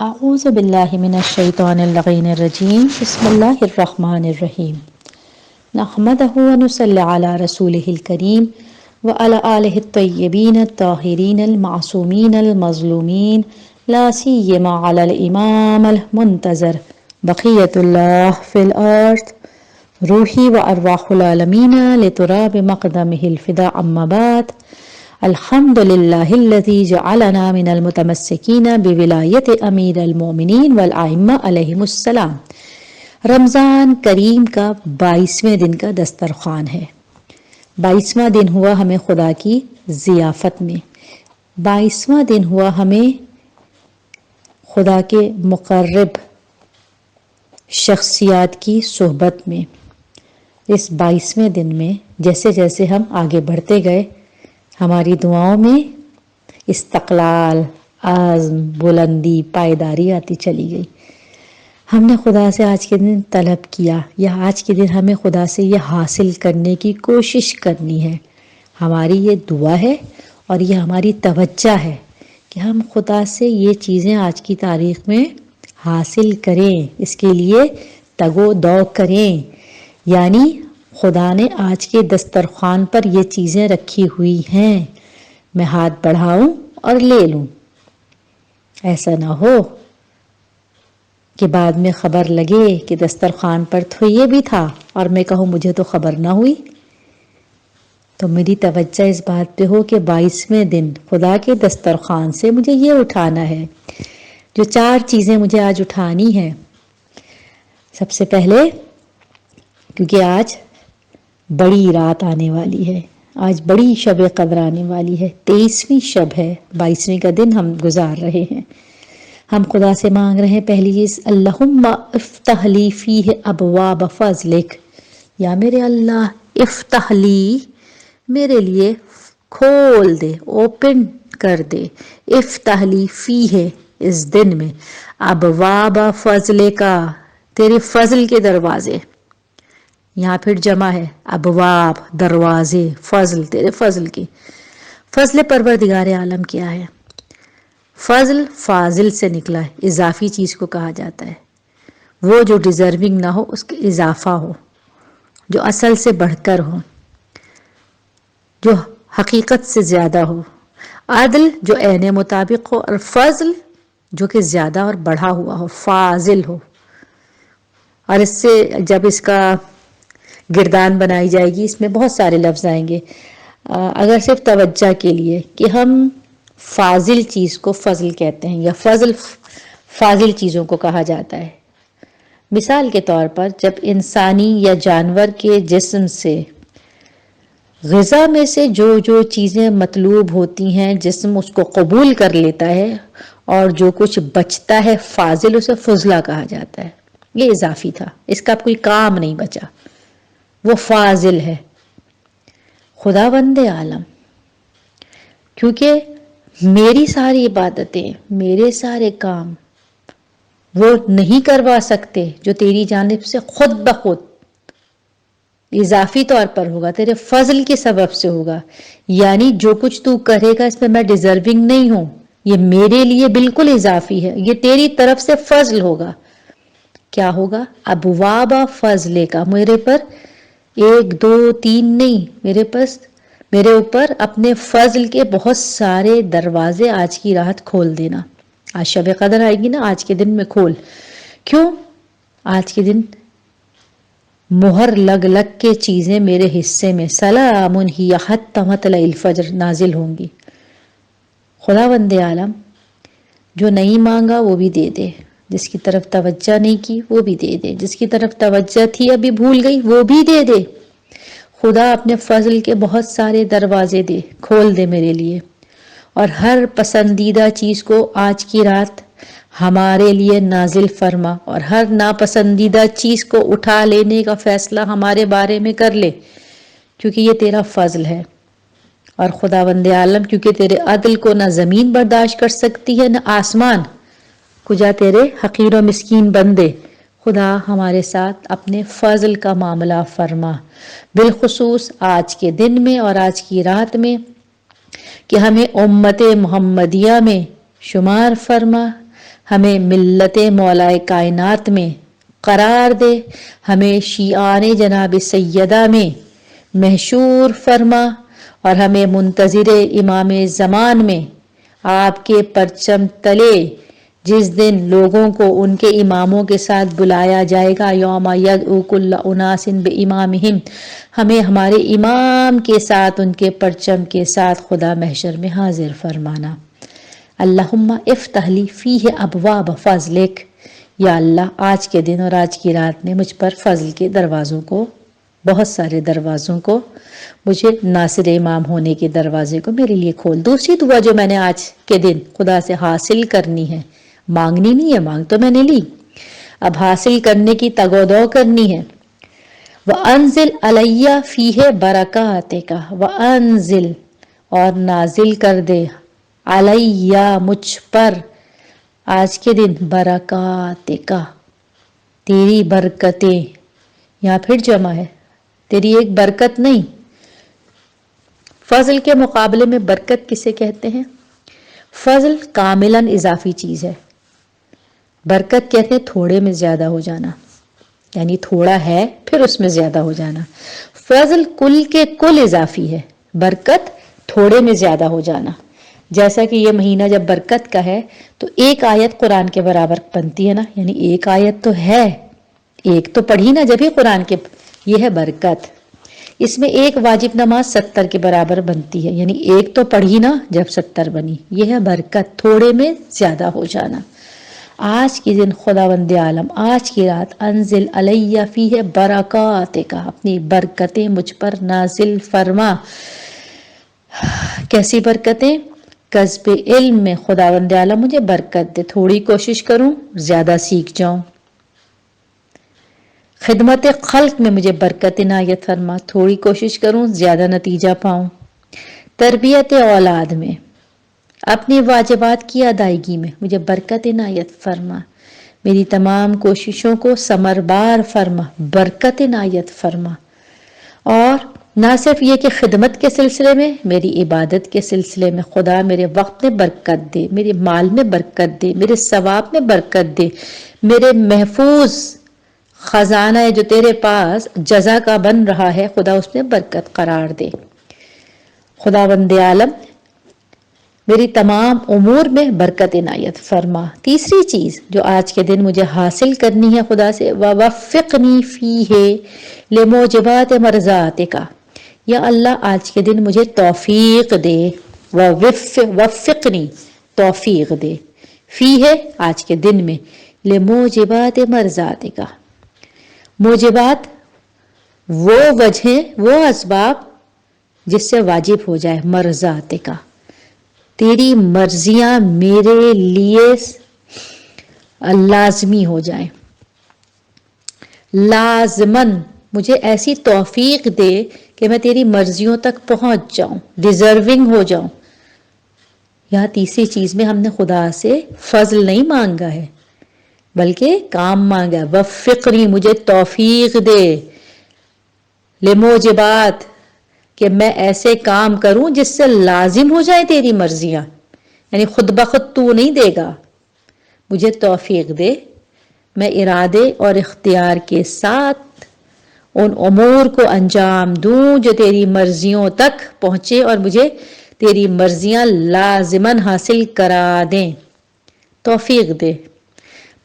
اعوذ باللہ من الشیطان اللعین الرجیم بسم اللہ الرحمن الرحیم نحمدہ ونصلی علی رسولہ الکریم وعلی آلہ الطیبین الطاہرین المعصومین المظلومین لا سیما علی الامام المنتظر بقیت اللہ فی الارض روحی وارواح العالمین لتراب مقدمہ الفداء اما بعد الحمد للہ الذی جعلنا من المتمسکین بولایت امیر المومنین والائمہ علیہم السلام۔ رمضان کریم کا 22ویں دن کا دسترخوان ہے۔ 22واں دن ہوا ہمیں خدا کی ضیافت میں، 22واں دن ہوا ہمیں خدا کے مقرب شخصیات کی صحبت میں۔ اس 22ویں دن میں جیسے جیسے ہم آگے بڑھتے گئے، ہماری دعاؤں میں استقلال، عزم، بلندی، پائیداری آتی چلی گئی۔ ہم نے خدا سے آج کے دن طلب کیا یا آج کے دن ہمیں خدا سے یہ حاصل کرنے کی کوشش کرنی ہے۔ ہماری یہ دعا ہے اور یہ ہماری توجہ ہے کہ ہم خدا سے یہ چیزیں آج کی تاریخ میں حاصل کریں، اس کے لیے تگ و دو کریں۔ یعنی خدا نے آج کے دسترخوان پر یہ چیزیں رکھی ہوئی ہیں، میں ہاتھ بڑھاؤں اور لے لوں۔ ایسا نہ ہو کہ بعد میں خبر لگے کہ دسترخوان پر تو یہ بھی تھا اور میں کہوں مجھے تو خبر نہ ہوئی۔ تو میری توجہ اس بات پہ ہو کہ 22ویں دن خدا کے دسترخوان سے مجھے یہ اٹھانا ہے۔ جو 4 چیزیں مجھے آج اٹھانی ہیں، سب سے پہلے کیونکہ آج بڑی رات آنے والی ہے، آج بڑی شب قدر آنے والی ہے، 23ویں شب ہے، 22ویں کا دن ہم گزار رہے ہیں۔ ہم خدا سے مانگ رہے ہیں پہلی چیز، اللہم افتح لی فیہ ابواب فضلک، یا میرے اللہ افتح لی، میرے لیے کھول دے، اوپن کر دے، افتح لی فیہ، اس دن میں، ابواب فضلکا، تیرے فضل کے دروازے۔ یہاں پھر جمع ہے، ابواب، دروازے، فضل، تیرے فضل کی۔ فضل پروردگار عالم کیا ہے؟ فضل فاضل سے نکلا ہے، اضافی چیز کو کہا جاتا ہے، وہ جو ڈیزرونگ نہ ہو اس کے اضافہ ہو، جو اصل سے بڑھ کر ہو، جو حقیقت سے زیادہ ہو۔ عدل جو عین مطابق ہو، اور فضل جو کہ زیادہ اور بڑھا ہوا ہو، فاضل ہو۔ اور اس سے جب اس کا گردان بنائی جائے گی، اس میں بہت سارے لفظ آئیں گے، اگر صرف توجہ کے لیے کہ ہم فاضل چیز کو فضل کہتے ہیں یا فضل فاضل چیزوں کو کہا جاتا ہے۔ مثال کے طور پر جب انسانی یا جانور کے جسم سے غذا میں سے جو چیزیں مطلوب ہوتی ہیں، جسم اس کو قبول کر لیتا ہے، اور جو کچھ بچتا ہے فاضل، اسے فضلہ کہا جاتا ہے۔ یہ اضافی تھا، اس کا کوئی کام نہیں بچا، وہ فاضل ہے۔ خداوند عالم کیونکہ میری ساری عبادتیں، میرے سارے کام وہ نہیں کروا سکتے جو تیری جانب سے خود بخود اضافی طور پر ہوگا، تیرے فضل کے سبب سے ہوگا۔ یعنی جو کچھ تو کرے گا اس میں میں ڈیزرونگ نہیں ہوں، یہ میرے لیے بالکل اضافی ہے، یہ تیری طرف سے فضل ہوگا۔ کیا ہوگا؟ ابواب فضل کا، میرے پر 1 2 3 نہیں، میرے اوپر اپنے فضل کے بہت سارے دروازے آج کی رات کھول دینا۔ آج شب قدر آئے گی نا، آج کے دن میں کھول۔ کیوں؟ آج کے دن مہر لگ کے چیزیں میرے حصے میں سلام ہی حتی مطلع الفجر نازل ہوں گی۔ خداوند عالم جو نہیں مانگا وہ بھی دے دے، جس کی طرف توجہ نہیں کی وہ بھی دے دے، جس کی طرف توجہ تھی ابھی بھول گئی وہ بھی دے دے۔ خدا اپنے فضل کے بہت سارے دروازے دے، کھول دے میرے لیے، اور ہر پسندیدہ چیز کو آج کی رات ہمارے لیے نازل فرما، اور ہر ناپسندیدہ چیز کو اٹھا لینے کا فیصلہ ہمارے بارے میں کر لے، کیونکہ یہ تیرا فضل ہے۔ اور خداوند عالم کیونکہ تیرے عدل کو نہ زمین برداشت کر سکتی ہے نہ آسمان، کجا تیرے حقیر و مسکین بندے، خدا ہمارے ساتھ اپنے فضل کا معاملہ فرما، بالخصوص آج کے دن میں اور آج کی رات میں، کہ ہمیں امت محمدیہ میں شمار فرما، ہمیں ملت مولائے کائنات میں قرار دے، ہمیں شیعان جناب سیدہ میں محشور فرما، اور ہمیں منتظر امام زمان میں آپ کے پرچم تلے جس دن لوگوں کو ان کے اماموں کے ساتھ بلایا جائے گا، یوم یدعو کل اناس بامامہم، ہمیں ہمارے امام کے ساتھ ان کے پرچم کے ساتھ خدا محشر میں حاضر فرمانا۔ اللہم افتح لی فیہ ابواب فضلک، یا اللہ آج کے دن اور آج کی رات میں مجھ پر فضل کے دروازوں کو، بہت سارے دروازوں کو، مجھے ناصر امام ہونے کے دروازے کو میرے لیے کھول۔ دوسری دعا جو میں نے آج کے دن خدا سے حاصل کرنی ہے، مانگنی نہیں ہے، مانگ تو میں نے لی، اب حاصل کرنے کی تگ و دو کرنی ہے۔ وَأَنزِلْ عَلَيَّ فِيهِ بَرَكَاتِكَ، وَأَنزِلْ اور نازل کر دے، علیہ مجھ پر، آج کے دن برکاتک تیری برکتیں، یہاں پھر جمع ہے، تیری ایک برکت نہیں۔ فضل کے مقابلے میں برکت کسے کہتے ہیں؟ فضل کاملاً اضافی چیز ہے، برکت کہتے ہیں تھوڑے میں زیادہ ہو جانا، یعنی تھوڑا ہے پھر اس میں زیادہ ہو جانا۔ فضل کل کے کل اضافی ہے، برکت تھوڑے میں زیادہ ہو جانا۔ جیسا کہ یہ مہینہ جب برکت کا ہے تو ایک آیت قرآن کے برابر بنتی ہے نا، یعنی ایک آیت تو ہے، ایک تو پڑھی نا جب ہی قرآن کے، یہ ہے برکت۔ اس میں ایک واجب نماز 70 کے برابر بنتی ہے، یعنی ایک تو پڑھی نا جب 70 بنی، یہ ہے برکت، تھوڑے میں زیادہ ہو جانا۔ آج کی دن خداوند عالم، آج کی رات، انزل علیہ فیہ برکاتک، اپنی برکتیں مجھ پر نازل فرما۔ کیسی برکتیں؟ کسب علم میں خداوند عالم مجھے برکت دے، تھوڑی کوشش کروں زیادہ سیکھ جاؤں۔ خدمت خلق میں مجھے برکت عنایت فرما، تھوڑی کوشش کروں زیادہ نتیجہ پاؤں۔ تربیت اولاد میں، اپنی واجبات کی ادائیگی میں مجھے برکت عنایت فرما، میری تمام کوششوں کو ثمربار فرما، برکت عنایت فرما۔ اور نہ صرف یہ کہ خدمت کے سلسلے میں، میری عبادت کے سلسلے میں خدا میرے وقت میں برکت دے، میرے مال میں برکت دے، میرے ثواب میں برکت دے، میرے محفوظ خزانہ ہے جو تیرے پاس جزا کا بن رہا ہے، خدا اس میں برکت قرار دے۔ خداوند عالم میری تمام امور میں برکت عنایت فرما۔ تیسری چیز جو آج کے دن مجھے حاصل کرنی ہے خدا سے، وَوَفِّقْنِي فِيهِ لِمُوجِبَاتِ مَرْضَاتِكَ، یا اللہ آج کے دن مجھے توفیق دے، وَوَفِّقْنِي توفیق دے، فیہ آج کے دن میں، لِمُوجِبَاتِ مَرْضَاتِكَ، موجبات وہ وجہیں، وہ اسباب جس سے واجب ہو جائے، مرضاتِكَ تیری مرضیاں میرے لیے لازمی ہو جائیں، لازماً مجھے ایسی توفیق دے کہ میں تیری مرضیوں تک پہنچ جاؤں، ڈیزرونگ ہو جاؤں۔ یہاں تیسری چیز میں ہم نے خدا سے فضل نہیں مانگا ہے بلکہ کام مانگا ہے، وفقنی مجھے توفیق دے، لموجبات کہ میں ایسے کام کروں جس سے لازم ہو جائے تیری مرضیاں، یعنی خود بخود تو نہیں دے گا، مجھے توفیق دے، میں ارادے اور اختیار کے ساتھ ان امور کو انجام دوں جو تیری مرضیوں تک پہنچے اور مجھے تیری مرضیاں لازماً حاصل کرا دیں، توفیق دے۔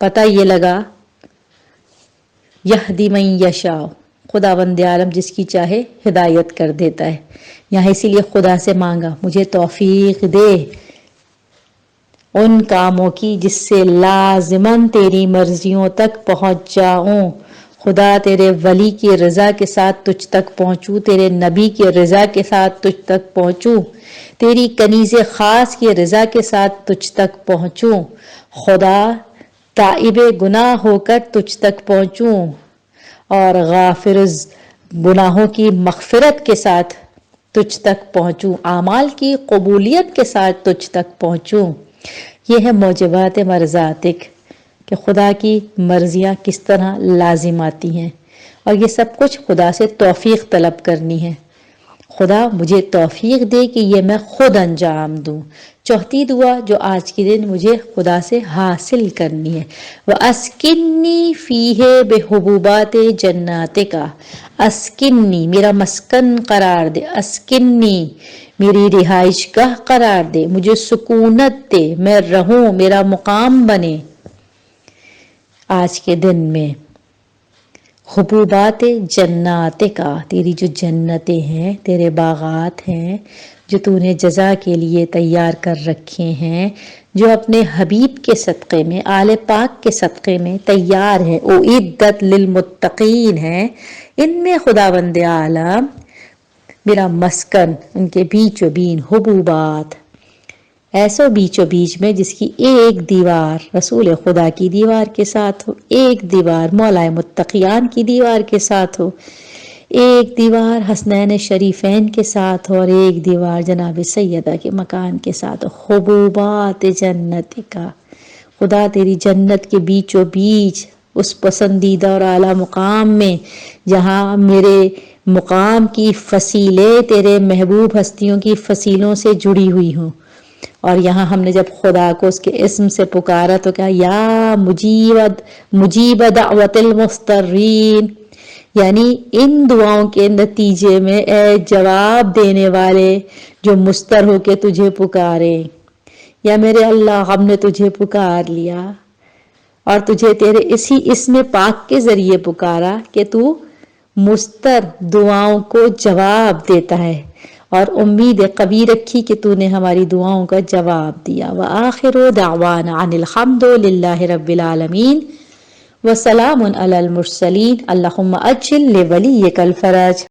پتہ یہ لگا یہدی من یشاء، خداوند عالم جس کی چاہے ہدایت کر دیتا ہے، یہاں اسی لیے خدا سے مانگا مجھے توفیق دے ان کاموں کی جس سے لازماً تیری مرضیوں تک پہنچ جاؤں۔ خدا تیرے ولی کی رضا کے ساتھ تجھ تک پہنچوں، تیرے نبی کی رضا کے ساتھ تجھ تک پہنچوں، تیری کنیز خاص کی رضا کے ساتھ تجھ تک پہنچوں، خدا تائب گناہ ہو کر تجھ تک پہنچوں اور غافر گناہوں کی مغفرت کے ساتھ تجھ تک پہنچوں، اعمال کی قبولیت کے ساتھ تجھ تک پہنچوں۔ یہ ہے موجبات مرضاتک کہ خدا کی مرضیاں کس طرح لازم آتی ہیں، اور یہ سب کچھ خدا سے توفیق طلب کرنی ہے۔ خدا مجھے توفیق دے کہ یہ میں خود انجام دوں۔ چوتھی دعا جو آج کے دن مجھے خدا سے حاصل کرنی ہے، وَأَسْكِنِّي فِيهِ بِحُبُوبَاتِ جَنَّاتِكَ، اسکنی میرا مسکن قرار دے، اسکنی میری رہائش گاہ قرار دے، مجھے سکونت دے، میں رہوں، میرا مقام بنے آج کے دن میں۔ حبوبات جنات کا، تیری جو جنتیں ہیں، تیرے باغات ہیں جو تو نے جزا کے لیے تیار کر رکھے ہیں، جو اپنے حبیب کے صدقے میں، آل پاک کے صدقے میں تیار ہیں، اعدت للمتقین ہیں، ان میں خداوند عالم میرا مسکن، ان کے بیچ و بین حبوبات، ایسا بیچ و بیچ میں جس کی ایک دیوار رسول خدا کی دیوار کے ساتھ ہو، ایک دیوار مولا متقیان کی دیوار کے ساتھ ہو، ایک دیوار حسنین شریفین کے ساتھ ہو، اور ایک دیوار جناب سیدہ کے مکان کے ساتھ ہو۔ حبوبات جنت کا، خدا تیری جنت کے بیچ و بیچ اس پسندیدہ اور اعلیٰ مقام میں جہاں میرے مقام کی فصیلیں تیرے محبوب ہستیوں کی فصیلوں سے جڑی ہوئی ہوں، اور یہاں ہم نے جب خدا کو اس کے اسم سے پکارا تو کہا یا مجیب دعوت المضطرین، یعنی ان دعاؤں کے نتیجے میں اے جواب دینے والے جو مضطر ہو کے تجھے پکارے، یا میرے اللہ ہم نے تجھے پکار لیا اور تجھے تیرے اسی اسم پاک کے ذریعے پکارا کہ تو مضطر دعاؤں کو جواب دیتا ہے، اور امید قوی رکھی کہ تو نے ہماری دعاؤں کا جواب دیا۔ وآخر دعوانا ان الحمد للہ رب العالمین وسلام علی المرسلین، اللہم اجل لولیک الفرج۔